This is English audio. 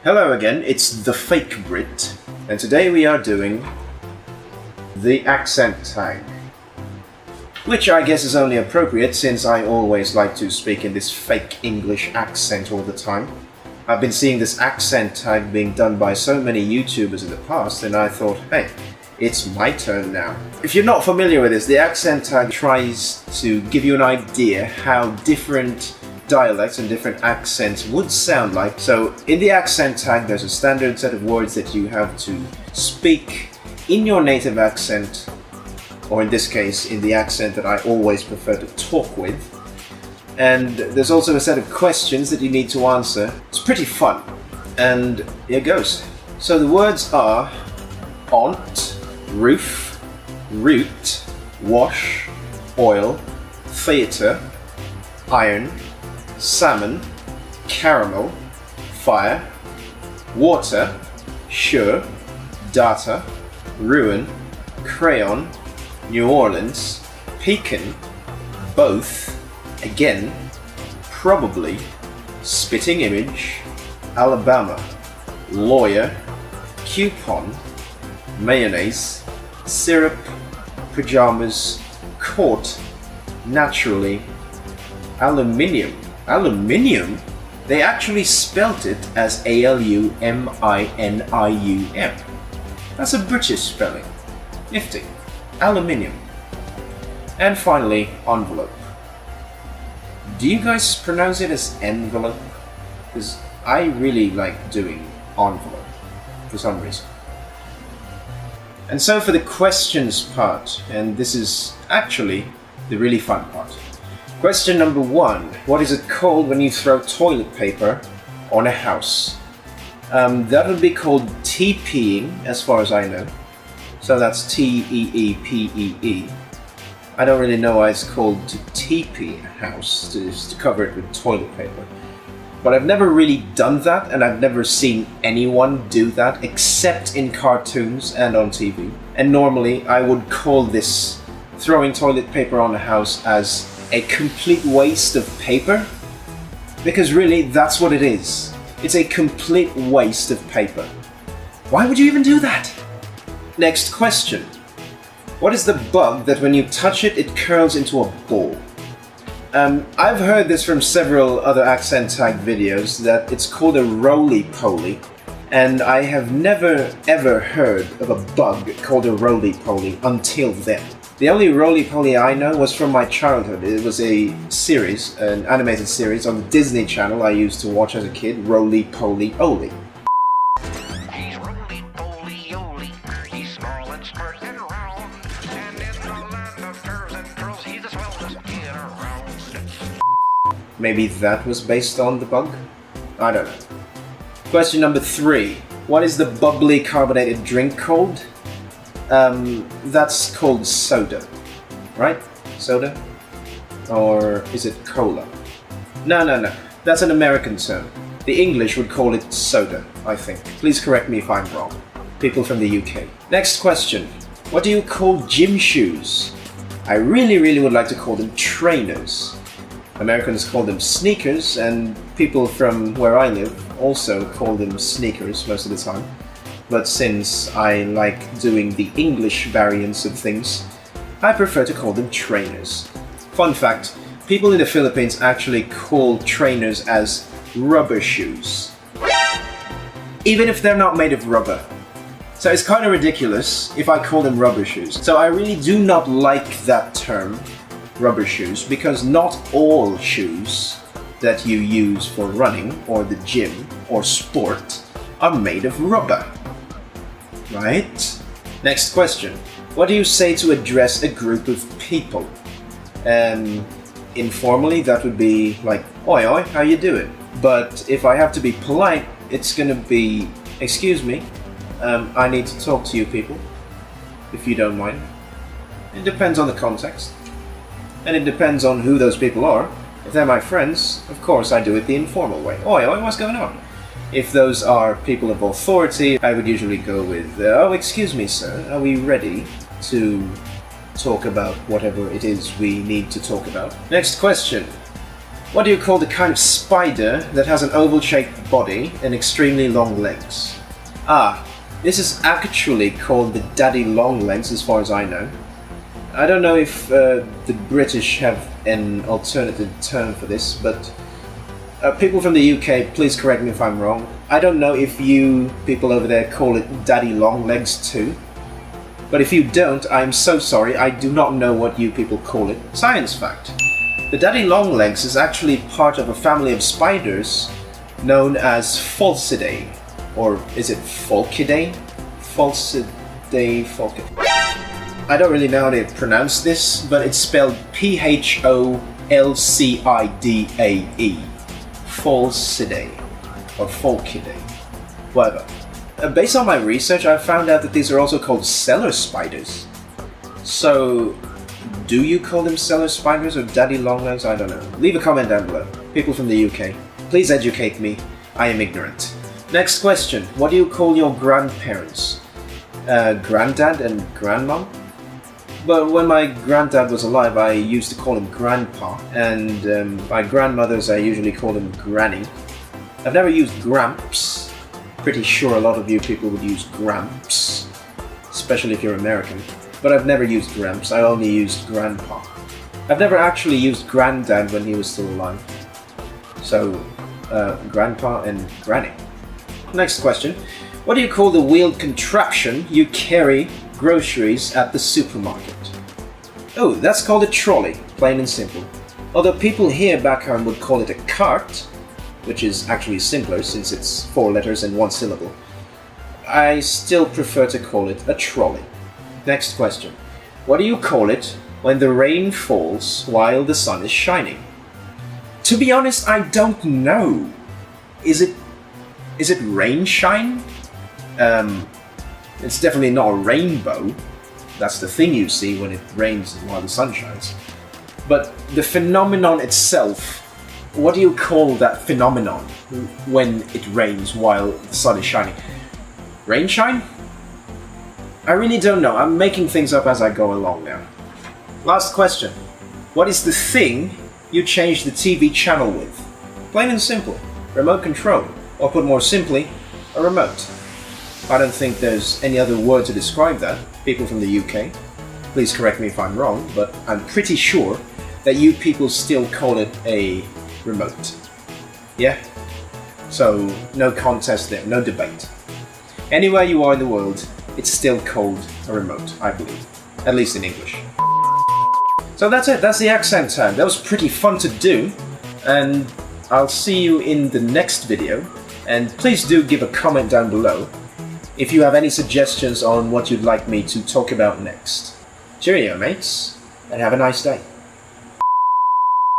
Hello again, it's the fake Brit, and today we are doing the accent tag. Which I guess is only appropriate since I always like to speak in this fake English accent all the time. I've been seeing this accent tag being done by so many YouTubers in the past, and I thought, hey, it's my turn now. If you're not familiar with this, the accent tag tries to give you an idea how different dialects and different accents would sound like. So in the accent tag there's a standard set of words that you have to speak in your native accent, or in this case in the accent that I always prefer to talk with. And there's also a set of questions that you need to answer. It's pretty fun, and here goes. So the words are aunt, roof, root, wash, oil, theatre, iron, salmon, caramel, fire, water, sure, data, ruin, crayon, New Orleans, pecan, both, again, probably, spitting image, Alabama, lawyer, coupon, mayonnaise, syrup, pajamas, court, naturally, aluminium. Aluminium? They actually spelt it as Aluminium. That's a British spelling. Nifty. Aluminium. And finally, envelope. Do you guys pronounce it as envelope? Because I really like doing envelope for some reason. And so for the questions part, and this is actually the really fun part. Question number 1. What is it called when you throw toilet paper on a house? That would be called TPing, as far as I know. So that's T-E-E-P-E-E. I don't really know why it's called to TP a house, to cover it with toilet paper. But I've never really done that, and I've never seen anyone do that, except in cartoons and on TV. And normally I would call this throwing toilet paper on a house as a complete waste of paper, because really that's what it is. It's a complete waste of paper. Why would you even do that? Next question. What is the bug that when you touch it, it curls into a ball? I've heard this from several other accent tag videos that it's called a RolliePollie, and I have never ever heard of a bug called a RolliePollie until then. The only RolliePollie I know was from my childhood. It was a series, an animated series on the Disney Channel I used to watch as a kid, RolliePollie. He's roly-poly-oly, he's small and smart and round, and in the land of curves and curls, he's the swellest kid around. Maybe that was based on the bug? I don't know. Question number 3. What is the bubbly carbonated drink called? That's called soda, right? Soda? Or is it cola? No. That's an American term. The English would call it soda, I think. Please correct me if I'm wrong. People from the UK. Next question. What do you call gym shoes? I really would like to call them trainers. Americans call them sneakers, and people from where I live also call them sneakers most of the time. But since I like doing the English variants of things, I prefer to call them trainers. Fun fact, people in the Philippines actually call trainers as rubber shoes, even if they're not made of rubber. So it's kind of ridiculous if I call them rubber shoes. So I really do not like that term, rubber shoes, because not all shoes that you use for running or the gym or sport are made of rubber. Right? Next question. What do you say to address a group of people? Informally, that would be like, oi, how you doing? But if I have to be polite, it's gonna be, excuse me, I need to talk to you people, if you don't mind. It depends on the context. And it depends on who those people are. If they're my friends, of course I do it the informal way. Oi, what's going on? If those are people of authority, I would usually go with, oh, excuse me, sir, are we ready to talk about whatever it is we need to talk about? Next question. What do you call the kind of spider that has an oval-shaped body and extremely long legs? Ah, this is actually called the daddy long legs as far as I know. I don't know if the British have an alternative term for this, but people from the UK, please correct me if I'm wrong. I don't know if you people over there call it daddy long legs too. But if you don't, I'm so sorry, I do not know what you people call it. Science fact. The daddy long legs is actually part of a family of spiders known as Pholcidae. Or is it Pholcidae? Pholcidae, I don't really know how to pronounce this, but it's spelled Pholccidae. Pholcidae. Or Pholcidae. Whatever. Based on my research, I found out that these are also called cellar spiders. So, do you call them cellar spiders or daddy longlegs? I don't know. Leave a comment down below. People from the UK, please educate me. I am ignorant. Next question. What do you call your grandparents? Granddad and grandmom? But when my granddad was alive, I used to call him grandpa, and my grandmothers, I usually call them granny. I've never used gramps. Pretty sure a lot of you people would use gramps, especially if you're American. But I've never used gramps, I only used grandpa. I've never actually used granddad when he was still alive. So, grandpa and granny. Next question. What do you call the wheeled contraption you carry groceries at the supermarket? Oh, that's called a trolley, plain and simple. Although people here back home would call it a cart, which is actually simpler since it's 4 letters and 1 syllable. I still prefer to call it a trolley. Next question. What do you call it when the rain falls while the sun is shining? To be honest, I don't know. Is it rain shine? It's definitely not a rainbow. That's the thing you see when it rains while the sun shines. But the phenomenon itself, what do you call that phenomenon when it rains while the sun is shining? Rain shine? I really don't know. I'm making things up as I go along now. Last question. What is the thing you change the TV channel with? Plain and simple. Remote control. Or put more simply, a remote. I don't think there's any other word to describe that. People from the UK, please correct me if I'm wrong, but I'm pretty sure that you people still call it a remote. Yeah? So, no contest there, no debate. Anywhere you are in the world, it's still called a remote, I believe. At least in English. So that's it, that's the accent time. That was pretty fun to do, and I'll see you in the next video. And please do give a comment down below if you have any suggestions on what you'd like me to talk about next. Cheerio, mates, and have a nice day.